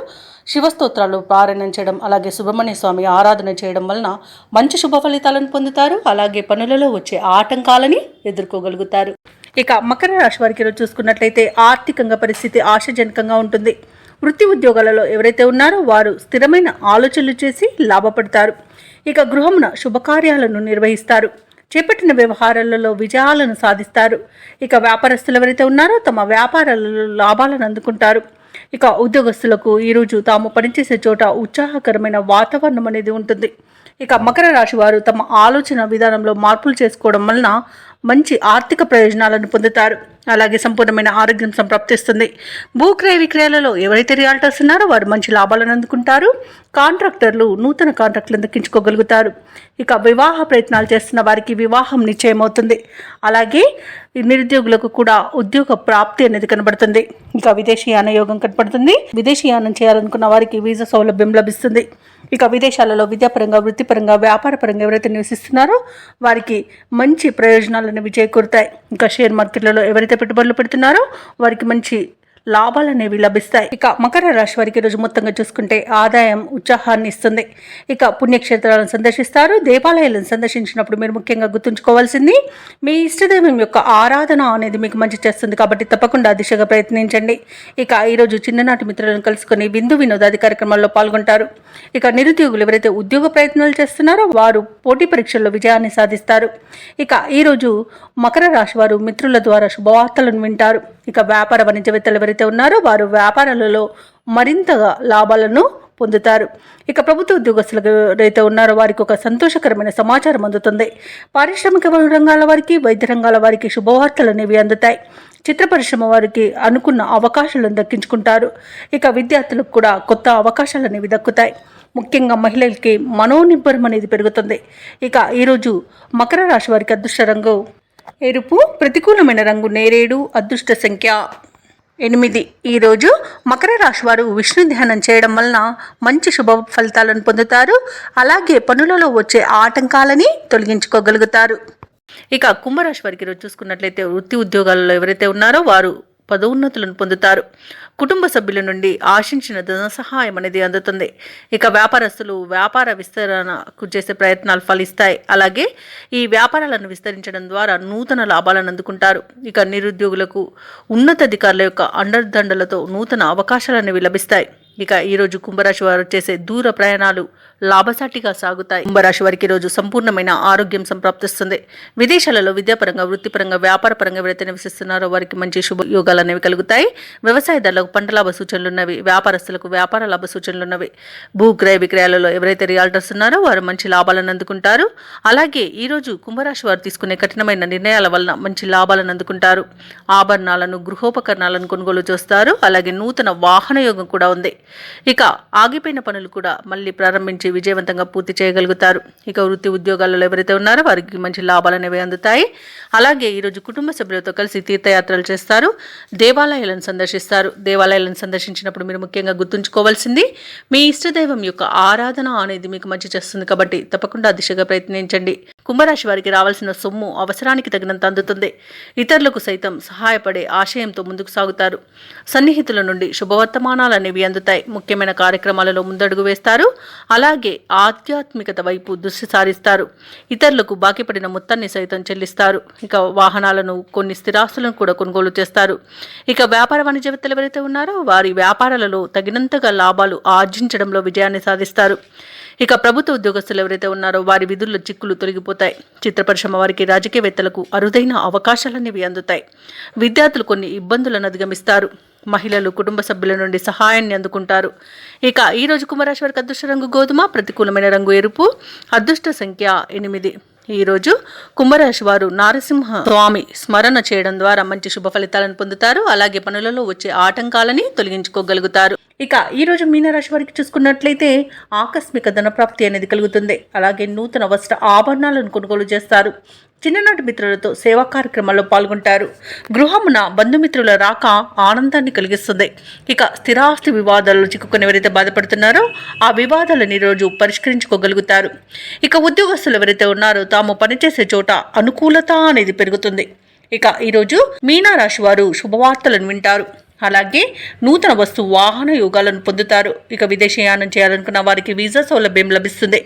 శివస్తోత్రాలు పారాయణం చేయడం, అలాగే సుబ్రహ్మణ్య స్వామి ఆరాధన చేయడం వలన మంచి శుభ ఫలితాలను పొందుతారు. అలాగే పనులలో వచ్చే ఆటంకాలని ఎదుర్కోగలుగుతారు. ఇక మకర రాశి వారికి ఈరోజు చూసుకున్నట్లయితే ఆర్థికంగా పరిస్థితి ఆశాజనకంగా ఉంటుంది. వృత్తి ఉద్యోగాలలో ఎవరైతే ఉన్నారో వారు స్థిరమైన ఆలోచనలు చేసి లాభపడతారు. ఇక గృహమున శుభకార్యాలను నిర్వహిస్తారు. చేపట్టిన వ్యవహారాలలో విజయాలను సాధిస్తారు. ఇక వ్యాపారస్తులు ఎవరైతే ఉన్నారో తమ వ్యాపారాలలో లాభాలను అందుకుంటారు. ఇక ఉద్యోగస్తులకు ఈరోజు తాము పనిచేసే చోట ఉత్సాహకరమైన వాతావరణం అనేది ఉంటుంది. ఇక మకర రాశి వారు తమ ఆలోచన విధానంలో మార్పులు చేసుకోవడం వలన మంచి ఆర్థిక ప్రయోజనాలను పొందుతారు. అలాగే సంపూర్ణమైన ఆరోగ్యం సంప్రాప్తిస్తుంది. భూక్రయ విక్రయాలలో ఎవరైతే రియాల్టర్స్ ఉన్నారో వారు మంచి లాభాలను అందుకుంటారు. కాంట్రాక్టర్లు నూతన కాంట్రాక్టులను దక్కించుకోగలుగుతారు. ఇక వివాహ ప్రయత్నాలు చేస్తున్న వారికి వివాహం నిశ్చయమవుతుంది. అలాగే నిరుద్యోగులకు కూడా ఉద్యోగ ప్రాప్తి అనేది కనబడుతుంది. ఇక విదేశీయాన యోగం కనబడుతుంది. విదేశీయానం చేయాలనుకున్న వారికి వీసా సౌలభ్యం లభిస్తుంది. ఇక విదేశాలలో విద్యాపరంగా, వృత్తిపరంగా, వ్యాపారపరంగా ఎవరైతే నివసిస్తున్నారో వారికి మంచి ప్రయోజనాలు అనేవి చేకూరుతాయి. ఇంకా షేర్ మార్కెట్లలో ఎవరైతే పెట్టుబడులు పెడుతున్నారో వారికి మంచి లాభాలు అనేవి లభిస్తాయి. ఇక మకర రాశి వారికి రోజు మొత్తంగా చూసుకుంటే ఆదాయం ఉత్సాహాన్ని ఇస్తుంది. ఇక పుణ్యక్షేత్రాలను సందర్శిస్తారు. దేవాలయాలను సందర్శించినప్పుడు మీరు ముఖ్యంగా గుర్తుంచుకోవాల్సింది మీ ఇష్టదైవం యొక్క ఆరాధన అనేది మీకు మంచి చేస్తుంది కాబట్టి తప్పకుండా దిశగా ప్రయత్నించండి. ఇక ఈరోజు చిన్ననాటి మిత్రులను కలుసుకొని విందు వినోదాది కార్యక్రమాల్లో పాల్గొంటారు. ఇక నిరుద్యోగులు ఎవరైతే ఉద్యోగ ప్రయత్నాలు చేస్తున్నారో వారు పోటీ పరీక్షల్లో విజయాన్ని సాధిస్తారు. ఇక ఈరోజు మకర రాశి వారు మిత్రుల ద్వారా శుభవార్తలను వింటారు. ఇక వ్యాపార వాణిజ్యవేత్తలు ఎవరైతే ఉన్నారో వారు వ్యాపారాలలో మరింతగా లాభాలను పొందుతారు. ఇక ప్రభుత్వ ఉద్యోగస్తులు ఎవరైతే ఉన్నారో వారికి ఒక సంతోషకరమైన సమాచారం అందుతుంది. పారిశ్రామిక రంగాల వారికి, వైద్య రంగాల వారికి శుభవార్తలు అనేవి అందుతాయి. చిత్ర పరిశ్రమ వారికి అనుకున్న అవకాశాలను దక్కించుకుంటారు. ఇక విద్యార్థులకు కూడా కొత్త అవకాశాలు అనేవి దక్కుతాయి. ముఖ్యంగా మహిళలకి మనోనిబ్బరం అనేది పెరుగుతుంది. ఇక ఈరోజు మకర రాశి వారికి అదృష్ట రంగు ఎరుపు, ప్రతికూలమైన రంగు నేరేడు, అదృష్ట సంఖ్య 8. ఈరోజు మకర రాశి వారు విష్ణు ధ్యానం చేయడం వలన మంచి శుభ ఫలితాలను పొందుతారు. అలాగే పనులలో వచ్చే ఆటంకాలని తొలగించుకోగలుగుతారు. ఇక కుంభరాశి వారికి ఈరోజు చూసుకున్నట్లయితే వృత్తి ఉద్యోగాలలో ఎవరైతే ఉన్నారో వారు పదోన్నతులను పొందుతారు. కుటుంబ సభ్యుల నుండి ఆశించిన ధన సహాయం అనేది అందుతుంది. ఇక వ్యాపారస్తులు వ్యాపార విస్తరణకు చేసే ప్రయత్నాలు ఫలిస్తాయి. అలాగే ఈ వ్యాపారాలను విస్తరించడం ద్వారా నూతన లాభాలను అందుకుంటారు. ఇక నిరుద్యోగులకు ఉన్నతాధికారుల యొక్క అండదండలతో నూతన అవకాశాలు అనేవి లభిస్తాయి. ఇక ఈరోజు కుంభరాశి వారు చేసే దూర ప్రయాణాలు లాభసాటిగా సాగుతాయి. కుంభరాశి వారికి ఈరోజు సంపూర్ణమైన ఆరోగ్యం సంప్రాప్తిస్తుంది. విదేశాలలో విద్యాపరంగా, వృత్తిపరంగా, వ్యాపారపరంగా ఎవరైతే నివసిస్తున్నారో వారికి మంచి శుభ యోగాలు అనేవి కలుగుతాయి. వ్యవసాయదారులకు పంట లాభ సూచనలు ఉన్నవి. వ్యాపారస్తులకు వ్యాపార లాభ సూచనలు ఉన్నవి. భూ క్రయ విక్రయాలలో ఎవరైతే రియాల్టర్స్ ఉన్నారో వారు మంచి లాభాలను అందుకుంటారు. అలాగే ఈరోజు కుంభరాశి వారు తీసుకునే కఠినమైన నిర్ణయాల వలన మంచి లాభాలను అందుకుంటారు. ఆభరణాలను, గృహోపకరణాలను కొనుగోలు చేస్తారు. అలాగే నూతన వాహన యోగం కూడా ఉంది. ఇక ఆగిపోయిన పనులు కూడా మళ్ళీ ప్రారంభించి విజయవంతంగా పూర్తి చేయగలుగుతారు. ఇక వృత్తి ఉద్యోగాలలో ఎవరైతే ఉన్నారో వారికి మంచి లాభాలు అనేవి అందుతాయి. అలాగే ఈరోజు కుటుంబ సభ్యులతో కలిసి తీర్థయాత్రలు చేస్తారు. దేవాలయాలను సందర్శిస్తారు. దేవాలయాలను సందర్శించినప్పుడు మీరు ముఖ్యంగా గుర్తుంచుకోవాల్సింది మీ ఇష్టదైవం యొక్క ఆరాధన అనేది మీకు మంచి చేస్తుంది కాబట్టి తప్పకుండా దిశగా ప్రయత్నించండి. కుంభరాశి వారికి రావాల్సిన సొమ్ము అవసరానికి తగినంత అందుతుంది. ఇతరులకు సైతం సహాయపడే ఆశయంతో ముందుకు సాగుతారు. సన్నిహితుల నుండి శుభవర్తమానాలు అనేవి అందుతాయి. ముఖ్యమైన కార్యక్రమాలలో ముందడుగు వేస్తారు. అలాగే ఆధ్యాత్మికత వైపు దృష్టి సారిస్తారు. ఇతరులకు బాకీ పడిన మొత్తాన్ని సైతం చెల్లిస్తారు. ఇక వాహనాలను, కొన్ని స్థిరాస్తులను కూడా కొనుగోలు చేస్తారు. ఇక వ్యాపార వాణిజ్యవేత్తలు ఎవరైతే ఉన్నారో వారి వ్యాపారాలలో తగినంతగా లాభాలు ఆర్జించడంలో విజయాన్ని సాధిస్తారు. ఇక ప్రభుత్వ ఉద్యోగస్తులు ఎవరైతే ఉన్నారో వారి విధుల్లో చిక్కులు తొలగిపోతాయి. చిత్ర పరిశ్రమ వారికి, రాజకీయవేత్తలకు అరుదైన అవకాశాలనేవి అందుతాయి. విద్యార్థులు కొన్ని ఇబ్బందులను అధిగమిస్తారు. మహిళలు కుటుంబ సభ్యుల నుండి సహాయాన్ని అందుకుంటారు. ఇక ఈరోజు కుంభరాశి వారికి అదృష్ట రంగు గోధుమ, ప్రతికూలమైన రంగు ఎరుపు, అదృష్ట సంఖ్య 8. ఈరోజు కుంభరాశి వారు నారసింహ స్వామి స్మరణ చేయడం ద్వారా మంచి శుభ ఫలితాలను పొందుతారు. అలాగే పనులలో వచ్చే ఆటంకాలని తొలగించుకోగలుగుతారు. ఇక ఈరోజు మీనరాశి వారికి చూసుకున్నట్లయితే ఆకస్మిక ధనప్రాప్తి అనేది కలుగుతుంది. అలాగే నూతన వస్త్ర ఆభరణాలను కొనుగోలు చేస్తారు. చిన్ననాటి మిత్రులతో సేవా కార్యక్రమాల్లో పాల్గొంటారు. గృహమున బంధుమిత్రుల రాక ఆనందాన్ని కలిగిస్తుంది. ఇక స్థిరాస్తి వివాదాల్లో చిక్కుకుని ఎవరైతే బాధపడుతున్నారో ఆ వివాదాలను ఈరోజు పరిష్కరించుకోగలుగుతారు. ఇక ఉద్యోగస్తులు ఎవరైతే ఉన్నారో తాము పనిచేసే చోట అనుకూలత అనేది పెరుగుతుంది. ఇక ఈరోజు మీనరాశి వారు శుభవార్తలను వింటారు. అలాగే నూతన వస్తు వాహన యోగాలను పొందుతారు. ఇక విదేశీయానం చేయాలనుకున్న వారికి వీసా సౌలభ్యం లభిస్తుంది.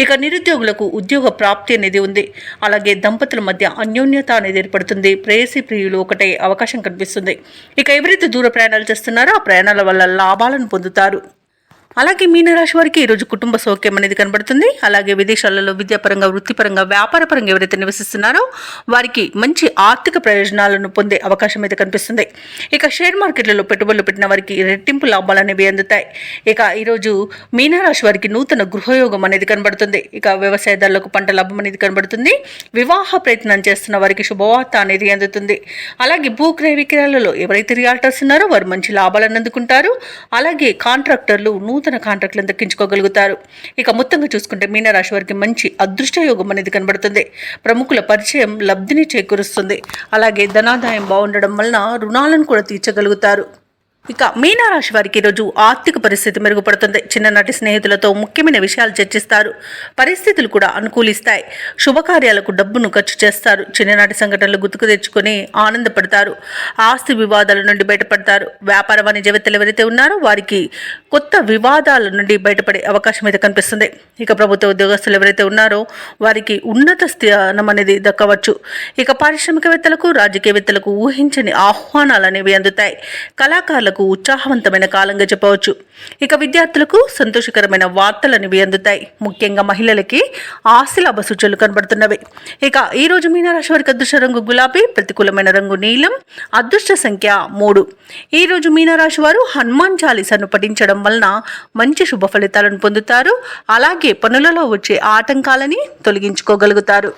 ఇక నిరుద్యోగులకు ఉద్యోగ ప్రాప్తి అనేది ఉంది. అలాగే దంపతుల మధ్య అన్యోన్యత అనేది ఏర్పడుతుంది. ప్రేయసి ప్రియులు ఒకటే అవకాశం కనిపిస్తుంది. ఇక ఎవరైతే దూర ప్రయాణాలు చేస్తున్నారో ఆ ప్రయాణాల వల్ల లాభాలను పొందుతారు. అలాగే మీనరాశి వారికి ఈరోజు కుటుంబ సౌఖ్యం అనేది కనబడుతుంది. అలాగే విదేశాలలో విద్యాపరంగా, వృత్తిపరంగా, వ్యాపారపరంగా ఎవరైతే నివసిస్తున్నారో వారికి మంచి ఆర్థిక ప్రయోజనాలను పొందే అవకాశం అయితే కనిపిస్తుంది. ఇక షేర్ మార్కెట్లలో పెట్టుబడులు పెట్టిన వారికి రెట్టింపు లాభాలు అనేవి అందుతాయి. ఇక ఈరోజు మీనరాశి వారికి నూతన గృహయోగం అనేది కనబడుతుంది. ఇక వ్యవసాయదారులకు పంట లాభం అనేది కనబడుతుంది. వివాహ ప్రయత్నం చేస్తున్న వారికి శుభవార్త అనేది అందుతుంది. అలాగే భూ క్రయ విక్రయాలలో ఎవరైతే రియాల్టర్స్ ఉన్నారో వారు మంచి లాభాలను అందుకుంటారు. అలాగే కాంట్రాక్టర్లు నూతన కాంట్రాక్టులను దక్కించుకోగలుగుతారు. ఇక మొత్తంగా చూసుకుంటే మీనరాశి వారికి మంచి అదృష్ట యోగం అనేది కనబడుతుంది. ప్రముఖుల పరిచయం లబ్ధిని చేకూరుస్తుంది. అలాగే ధనాదాయం బాగుండడం వలన రుణాలను కూడా తీర్చగలుగుతారు. ఇక మీనరాశి వారికి ఈరోజు ఆర్థిక పరిస్థితి మెరుగుపడుతుంది. చిన్ననాటి స్నేహితులతో ముఖ్యమైన విషయాలు చర్చిస్తారు. పరిస్థితులు కూడా అనుకూలిస్తాయి. శుభకార్యాలకు డబ్బును ఖర్చు చేస్తారు. చిన్ననాటి సంఘటనలు గుర్తుకు తెచ్చుకొని ఆనందపడతారు. ఆస్తి వివాదాల నుండి బయటపడతారు. వ్యాపార వాణిజ్యవేత్తలు ఎవరైతే ఉన్నారో వారికి కొత్త వివాదాల నుండి బయటపడే అవకాశం అయితే కనిపిస్తుంది. ఇక ప్రభుత్వ ఉద్యోగస్తులు ఎవరైతే ఉన్నారో వారికి ఉన్నత స్థానం అనేది దక్కవచ్చు. ఇక పారిశ్రామికవేత్తలకు, రాజకీయవేత్తలకు ఊహించని ఆహ్వానాలు అనేవి అందుతాయి. కళాకారులకు ఉత్సాహవంతమైన కాలంగా చెప్పవచ్చు. ఇక విద్యార్థులకు సంతోషకరమైన వార్తలు అనేవి అందుతాయి. ముఖ్యంగా మహిళలకి ఆశలాభ సూచనలు కనబడుతున్నవి. ఇక ఈ రోజు మీనరాశి వారికి అదృష్ట రంగు గులాబీ, ప్రతికూలమైన రంగు నీలం, అదృష్ట సంఖ్య 3. ఈ రోజు మీనరాశి వారు హనుమాన్ చాలీసాను పఠించడం వలన మంచి శుభ ఫలితాలను పొందుతారు. అలాగే పనులలో వచ్చే ఆటంకాలని తొలగించుకోగలుగుతారు.